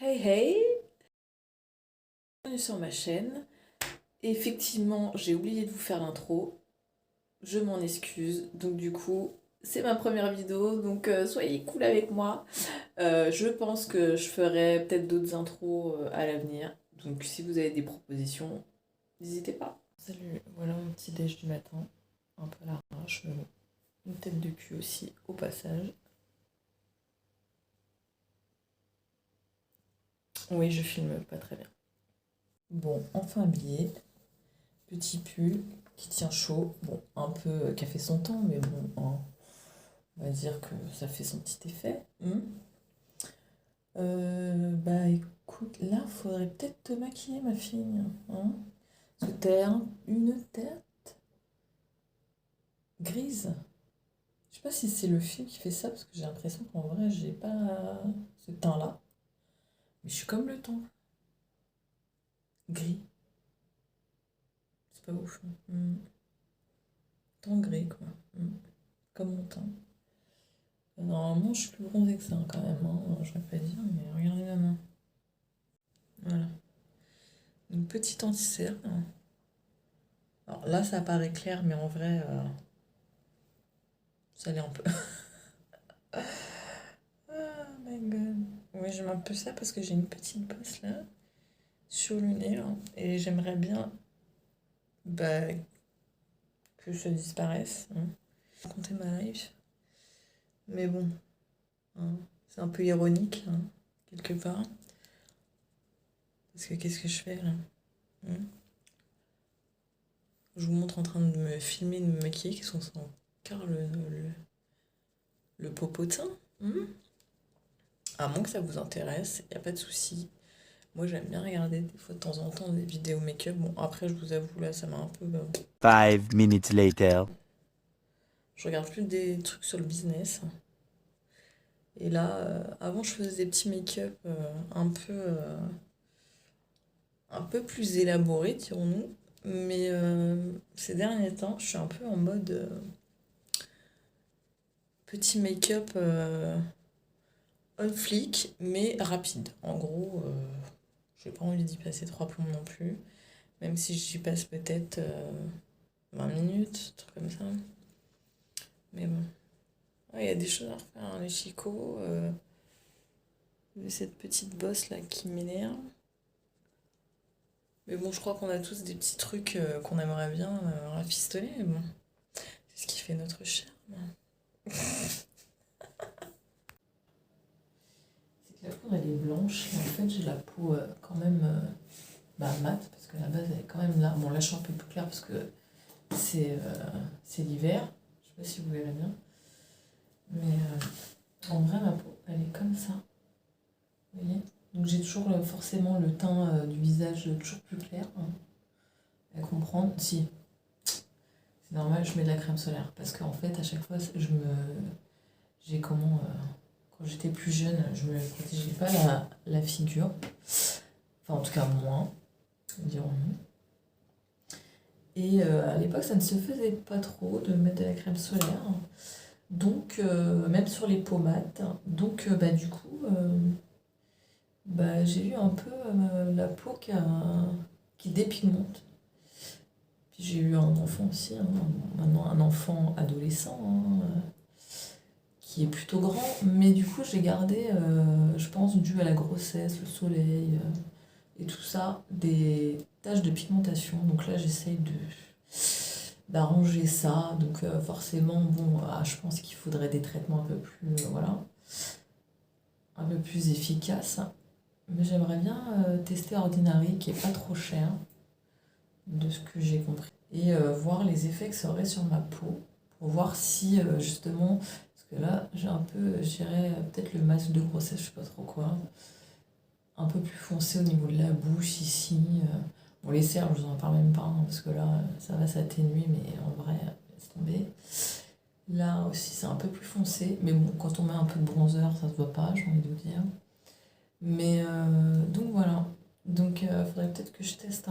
Hey hey, bienvenue sur ma chaîne. Effectivement, j'ai oublié de vous faire l'intro. Je m'en excuse. Donc du coup, c'est ma première vidéo, donc soyez cool avec moi. Je pense que je ferai peut-être d'autres intros à l'avenir. Donc si vous avez des propositions, n'hésitez pas. Salut, voilà mon petit déj du matin. Un peu à l'arrache, mais bon. Une tête de cul aussi au passage. Oui, je filme pas très bien. Bon, enfin habillé. Petit pull qui tient chaud. Bon, un peu qui a fait son temps, mais bon, hein, on va dire que ça fait son petit effet. Bah écoute, là, faudrait peut-être te maquiller, ma fille. Hein, parce que t'as une tête grise. Je sais pas si c'est le film qui fait ça, parce que j'ai l'impression qu'en vrai, j'ai pas ce teint-là. Mais je suis comme le temps. Gris. C'est pas ouf. Teint gris, quoi. Comme mon teint. Normalement, je suis plus bronzée que ça, quand même. Hein. Je vais pas dire, mais regardez ma main. Voilà. Une petite anti-cerne. Alors là, ça paraît clair, mais en vrai, ça l'est un peu. Ah my god. Oui, je mets un peu ça parce que j'ai une petite bosse là, sur le nez, là, et j'aimerais bien bah, que ça disparaisse. Hein. Raconter ma life. Mais bon, hein, c'est un peu ironique, hein, quelque part. Parce que qu'est-ce que je fais là? Hein. Je vous montre en train de me filmer, de me maquiller, qui sont sans car le popotin. À moins que ça vous intéresse, il n'y a pas de souci. Moi, j'aime bien regarder des fois de temps en temps des vidéos make-up. Bon, après, je vous avoue, là, ça m'a un peu. 5 minutes later. Je regarde plus des trucs sur le business. Et là, avant, je faisais des petits make-up un peu plus élaborés, dirons-nous. Mais ces derniers temps, je suis un peu en mode petit make-up on flic, mais rapide. En gros, j'ai pas envie d'y passer trois plombs non plus. Même si j'y passe peut-être 20 minutes, un truc comme ça. Mais bon. Ouais, il y a des choses à refaire, hein, les chicots. Cette petite bosse là qui m'énerve. Mais bon, je crois qu'on a tous des petits trucs qu'on aimerait bien rafistoler. Mais bon, c'est ce qui fait notre charme. C'est que la poudre elle est blanche et en fait j'ai la peau quand même mate parce que la base elle est quand même là. Bon, là je suis un peu plus claire parce que c'est l'hiver. Je sais pas si vous verrez bien. Mais en vrai, ma peau elle est comme ça. Vous voyez? Donc j'ai toujours forcément le teint du visage toujours plus clair. Hein, à comprendre. Si, c'est normal, je mets de la crème solaire. Parce qu'en fait, à chaque fois, j'ai comment. Quand j'étais plus jeune, je me protégeais pas la figure. Enfin, en tout cas, moins, dirons-nous. Et à l'époque, ça ne se faisait pas trop de mettre de la crème solaire. Donc, même sur les pommades. Donc, bah, du coup, bah, j'ai eu un peu la peau qui dépigmente. Puis j'ai eu un enfant aussi, hein, maintenant un enfant adolescent, hein, qui est plutôt grand, mais du coup j'ai gardé, je pense, dû à la grossesse, le soleil et tout ça, des taches de pigmentation. Donc là j'essaye d'arranger ça. Donc forcément, bon, je pense qu'il faudrait des traitements un peu plus, voilà, un peu plus efficaces. Mais j'aimerais bien tester Ordinary, qui est pas trop cher, de ce que j'ai compris. Et voir les effets que ça aurait sur ma peau, pour voir si justement, parce que là j'ai un peu, je dirais peut-être le masque de grossesse, je sais pas trop quoi, un peu plus foncé au niveau de la bouche ici. Bon, les cernes, je vous en parle même pas, hein, parce que là ça va s'atténuer, mais en vrai, laisse tomber. Là aussi c'est un peu plus foncé, mais bon, quand on met un peu de bronzer, ça se voit pas, j'ai envie de vous dire. Mais donc voilà, donc faudrait peut-être que je teste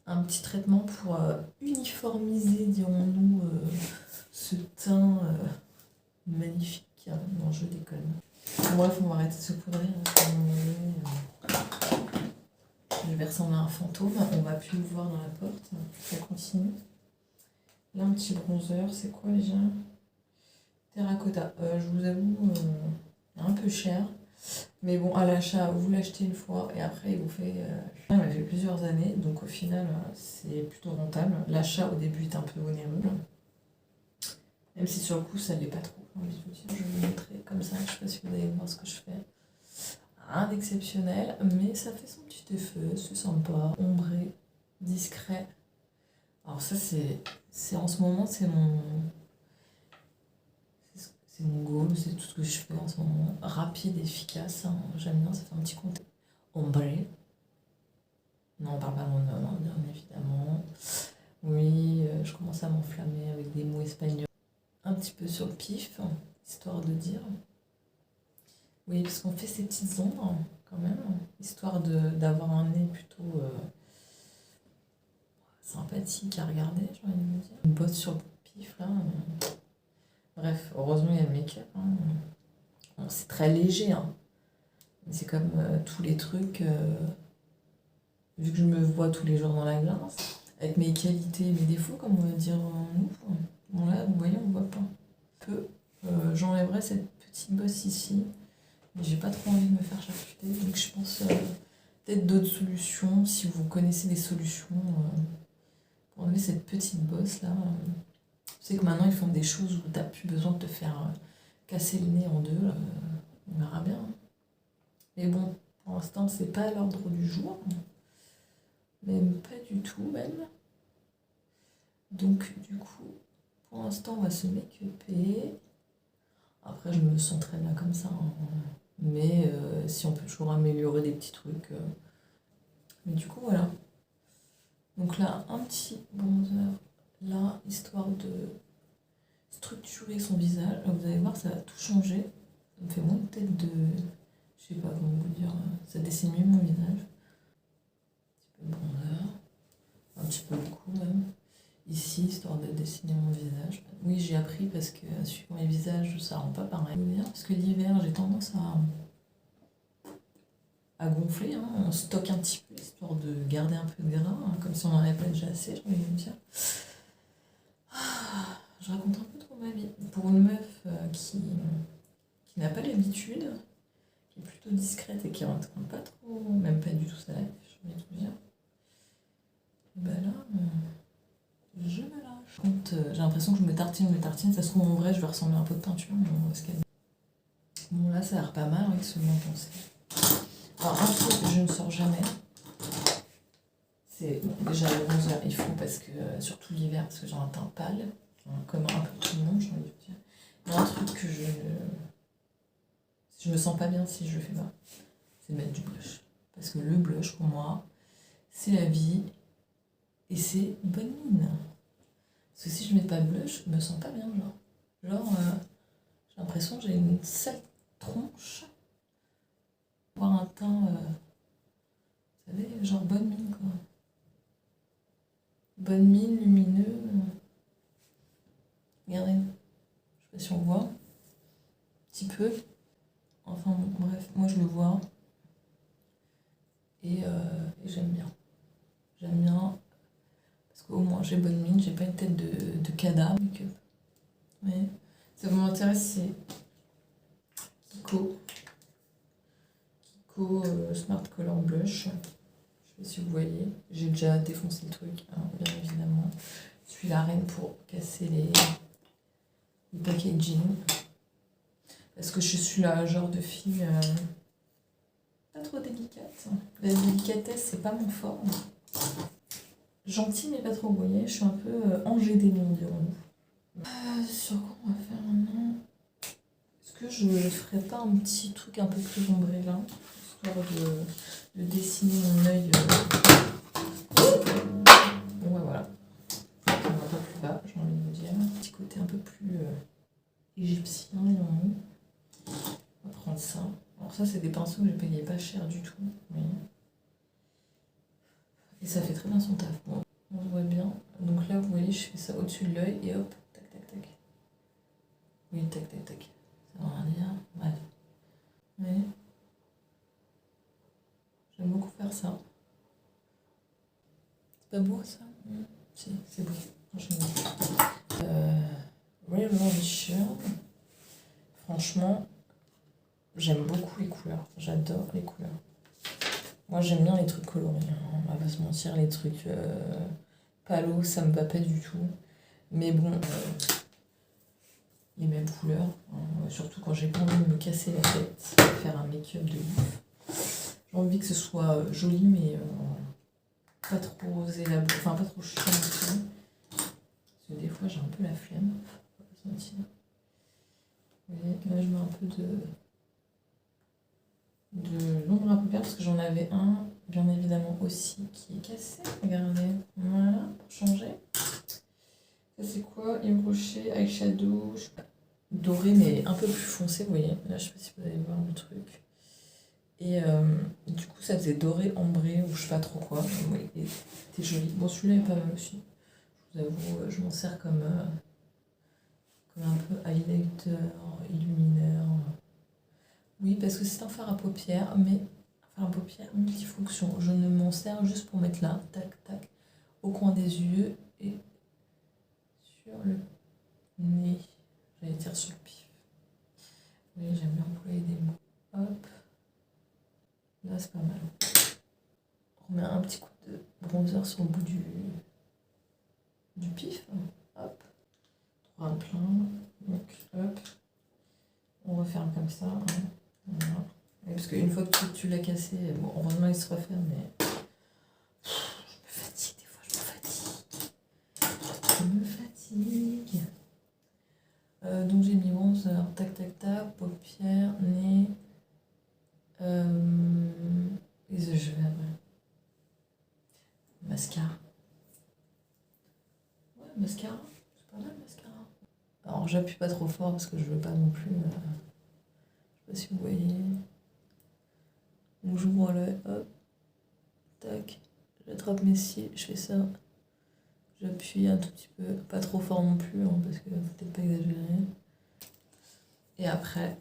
un petit traitement pour uniformiser, dirons-nous, ce teint magnifique. Non, je déconne. Bref, on va arrêter de se poudrer. Hein, je vais ressembler à un fantôme. On va plus me voir dans la porte. Ça continue. Là, un petit bronzer. C'est quoi déjà? Terracotta. Je vous avoue, un peu cher. Mais bon, à l'achat, vous l'achetez une fois et après, il vous fait... il m'a fait plusieurs années. Donc au final, c'est plutôt rentable. L'achat, au début, est un peu onéreux. Même si sur le coup, ça ne l'est pas trop. J'ai envie de vous dire. Je vais vous montrer comme ça. Je ne sais pas si vous allez voir ce que je fais. Rien d'exceptionnel, mais ça fait son petit effet, c'est sympa, ombré, discret. Alors ça c'est en ce moment c'est mon goal, c'est tout ce que je fais en ce moment, rapide, efficace, hein. J'aime bien, ça fait un petit compte. Ombré. Non, on parle pas de mon nom, hein, bien évidemment. Oui, je commence à m'enflammer avec des mots espagnols. Un petit peu sur le pif, histoire de dire. Oui, parce qu'on fait ces petites ombres, quand même, histoire d'avoir un nez plutôt sympathique à regarder, j'ai envie de me dire. Une bosse sur le pif, là. Bref, heureusement, il y a le make-up. Hein. Bon, c'est très léger, hein. Mais c'est comme tous les trucs, vu que je me vois tous les jours dans la glace, avec mes qualités et mes défauts, comme on va dire nous. Bon, là, vous voyez, on ne voit pas. J'enlèverai cette petite bosse ici. Mais j'ai pas trop envie de me faire charcuter, donc je pense peut-être d'autres solutions, si vous connaissez des solutions pour enlever cette petite bosse là. Je sais que maintenant ils font des choses où t'as plus besoin de te faire casser le nez en deux, on verra bien. Mais bon, pour l'instant c'est pas à l'ordre du jour, même pas du tout même. Donc du coup, pour l'instant on va se make-upper. Après je me sens très bien comme ça, hein. Mais si on peut toujours améliorer des petits trucs. Mais du coup, voilà. Donc là, un petit bronzer là, histoire de structurer son visage. Là, vous allez voir, ça va tout changer. Ça me fait moins de tête de... Je sais pas comment vous dire. Ça dessine mieux mon visage. Un petit peu de bronzer. Un petit peu beaucoup même. Ici, histoire de dessiner mon visage. Oui, j'ai appris parce que suivant mes visages, ça rend pas pareil. Parce que l'hiver, j'ai tendance à gonfler, hein. On stocke un petit peu, histoire de garder un peu de gras, hein, comme si on n'en avait pas déjà assez, j'ai envie de me dire. Je raconte un peu trop ma vie. Pour une meuf qui n'a pas l'habitude, qui est plutôt discrète et qui rentre pas trop, même pas du tout sa life, j'ai envie de vous dire. Et bah là... je me lâche. J'ai l'impression que je me tartine, ça se trouve en vrai je vais ressembler à un pot de peinture, mais on va se calmer. Bon là ça a l'air pas mal avec ce blanc foncé. Alors un truc que je ne sors jamais, c'est déjà le bronzer, il faut parce que, surtout l'hiver, parce que j'ai un teint pâle, comme un peu tout le monde j'ai envie de dire. Mais un truc que je me sens pas bien si je le fais pas, c'est de mettre du blush. Parce que le blush pour moi, c'est la vie et c'est bonne mine. Parce que si je mets pas de blush, je me sens pas bien, genre. J'ai l'impression que j'ai une sale tronche. Avoir un teint, vous savez, genre bonne mine, quoi. Bonne mine, lumineux. Regardez, je sais pas si on voit. Un petit peu. Enfin, bon, bref, moi je le vois. Et j'aime bien. J'aime bien. Parce qu'au moins j'ai bonne mine, j'ai pas une tête de cadavre. Mais ça vous m'intéresse, c'est Kiko Smart Color Blush. Je sais pas si vous voyez. J'ai déjà défoncé le truc, hein, bien évidemment. Je suis la reine pour casser les packaging. Parce que je suis la genre de fille pas trop délicate. La délicatesse, c'est pas mon fort. Gentille, mais pas trop, vous voyez. Je suis un peu Angers démon, dirons-nous. Sur quoi on va faire maintenant? Est-ce que je ne ferais pas un petit truc un peu plus ombré là, histoire de dessiner mon œil. Bon, ouais, voilà. Un peu plus bas, j'ai envie de vous dire. Un petit côté un peu plus égyptien, dirons-nous. On va prendre ça. Alors ça, c'est des pinceaux que j'ai payé pas cher du tout. Oui. Et ça fait très bien son taf. Bon, on voit bien. Donc là, vous voyez, je fais ça au-dessus de l'œil et hop, tac, tac, tac. Oui, tac, tac, tac. Ça va rien dire. Bref. Ouais. J'aime beaucoup faire ça. C'est pas beau ça? Si, c'est beau. Franchement. Revolution. Franchement, j'aime beaucoup les couleurs. J'adore les couleurs. Moi, j'aime bien les trucs colorés. Hein. On va pas se mentir, les trucs palo, ça me va pas du tout. Mais bon, les mêmes couleurs. Hein. Surtout quand j'ai pas envie de me casser la tête, faire un make-up de ouf. J'ai envie que ce soit joli, mais pas trop élaboré, enfin pas trop chiant aussi. Parce que des fois, j'ai un peu la flemme. Faut pas se mentir. Vous voyez, là, je mets un peu de l'ombre à paupières parce que j'en avais un, bien évidemment aussi, qui est cassé. Regardez, voilà, pour changer. Ça c'est quoi? Embroché, eyeshadow, je sais pas, doré mais un peu plus foncé, vous voyez. Là, je sais pas si vous allez voir le truc. Et du coup, ça faisait doré, ambré, ou je sais pas trop quoi. Oui, c'était joli. Bon, celui-là est pas mal aussi. Je vous avoue, je m'en sers comme un peu highlighter, illuminateur. Oui, parce que c'est un fard à paupières, mais un fard à paupières multifonction. Je ne m'en sers juste pour mettre là, tac, tac, au coin des yeux et sur le nez. J'allais dire sur le pif. Oui, j'aime bien employer des mots. Hop. Là, c'est pas mal. On met un petit coup de bronzer sur le bout du pif. Hop. 3 plein. Donc, hop. On referme comme ça. Hein. Voilà. Et parce qu'une fois que tu l'as cassé, bon, heureusement il se referme, mais je me fatigue, des fois je me fatigue. Donc j'ai mis bronzer, tac tac tac, paupières, nez, les yeux, je vais après. Mascara. Ouais, mascara, c'est pas mal mascara. Alors j'appuie pas trop fort parce que je veux pas non plus. Je sais pas si vous voyez. Donc j'ouvre l'œil, hop, tac, j'attrape mes cils, je fais ça. J'appuie un tout petit peu, pas trop fort non plus, hein, parce que faut peut-être pas exagérer. Et après,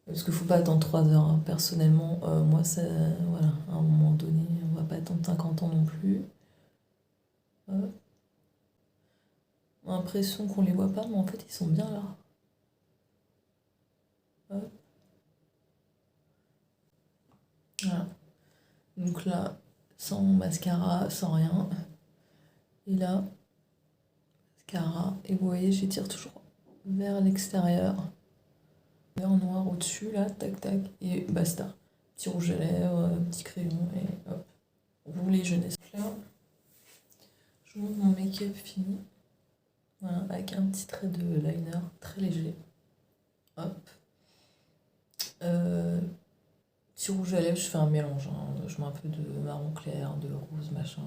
parce qu'il faut pas attendre 3 heures, hein. Personnellement, moi, ça, voilà, à un moment donné, on va pas attendre 50 ans non plus. Hop. On a l'impression qu'on les voit pas, mais en fait, ils sont bien là. Hop. Voilà. Donc là, sans mascara, sans rien. Et là, mascara. Et vous voyez, j'étire toujours vers l'extérieur. Vert noir au-dessus, là, tac tac, et basta. Petit rouge à lèvres, petit crayon, et hop. Roulez jeunesse. Là, je vous montre mon make-up fini. Voilà, avec un petit trait de liner très léger. Hop. Petit rouge à lèvres, je fais un mélange. Hein. Je mets un peu de marron clair, de rose, machin.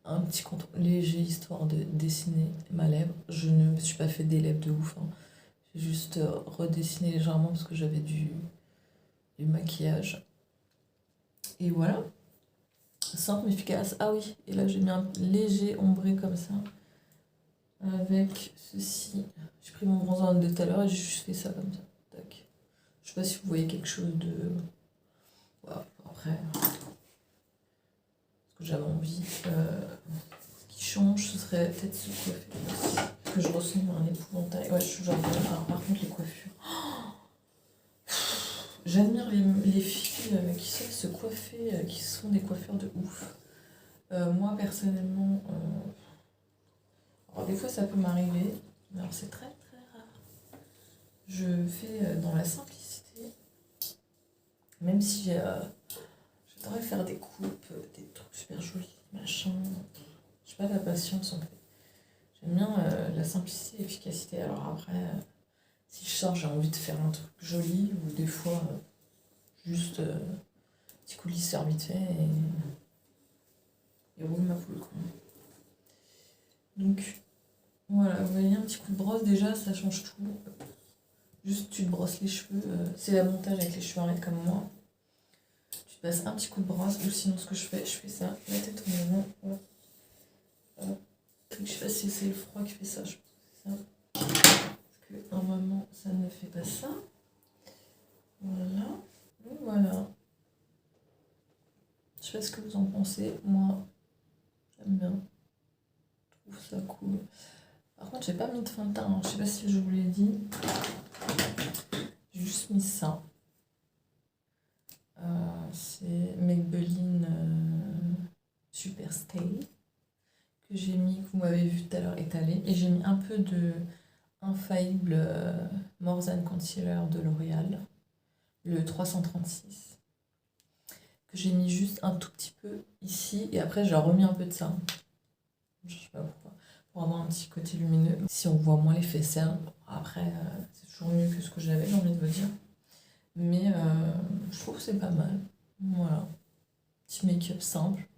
Un petit contour léger, histoire de dessiner ma lèvre. Je ne me suis pas fait des lèvres de ouf. Hein. J'ai juste redessiné légèrement parce que j'avais du maquillage. Et voilà. Simple, efficace. Ah oui, et là j'ai mis un léger ombré comme ça. Avec ceci. J'ai pris mon bronzer de tout à l'heure et j'ai juste fait ça comme ça. Tac. Je sais pas si vous voyez quelque chose de... Voilà. Après, parce que j'avais envie. Ce qui change, ce serait peut-être se coiffer aussi. Parce que je ressens un épouvantail. Ouais, je suis genre... Alors, par contre, les coiffures... J'admire les filles qui savent se coiffer, qui sont des coiffeurs de ouf. Moi, personnellement, alors des fois ça peut m'arriver, mais alors c'est très très rare. Je fais dans la simplicité, même si j'adorerais faire des coupes, des trucs super jolis, machin. J'ai pas la patience en fait. J'aime bien la simplicité et l'efficacité. Alors après, si je sors, j'ai envie de faire un truc joli, ou des fois, juste petit coup de lisseur vite fait et roule ma poule quoi. Donc voilà, vous voyez un petit coup de brosse déjà, ça change tout. Juste tu te brosses les cheveux, c'est l'avantage avec les cheveux arrêtés comme moi. Tu te passes un petit coup de brosse, ou sinon ce que je fais ça, la tête au moment. Hop, hop. Je sais pas si c'est le froid qui fait ça, je pense que c'est ça. Parce que normalement ça ne fait pas ça. Je sais pas ce que vous en pensez. Moi, j'aime bien. Je trouve ça cool. Par contre, j'ai pas mis de fond de teint, hein. Je sais pas si je vous l'ai dit. J'ai juste mis ça. C'est Maybelline Super Stay que j'ai mis, que vous m'avez vu tout à l'heure étalé. Et j'ai mis un peu de Infaillible More Than Concealer de L'Oréal, le 336, que j'ai mis juste un tout petit peu ici. Et après, j'ai remis un peu de ça. Je sais pas pourquoi. Pour avoir un petit côté lumineux. Si on voit moins les faisselles, après, c'est toujours mieux que ce que j'avais, j'ai envie de vous dire. Mais je trouve que c'est pas mal. Voilà. Petit make-up simple.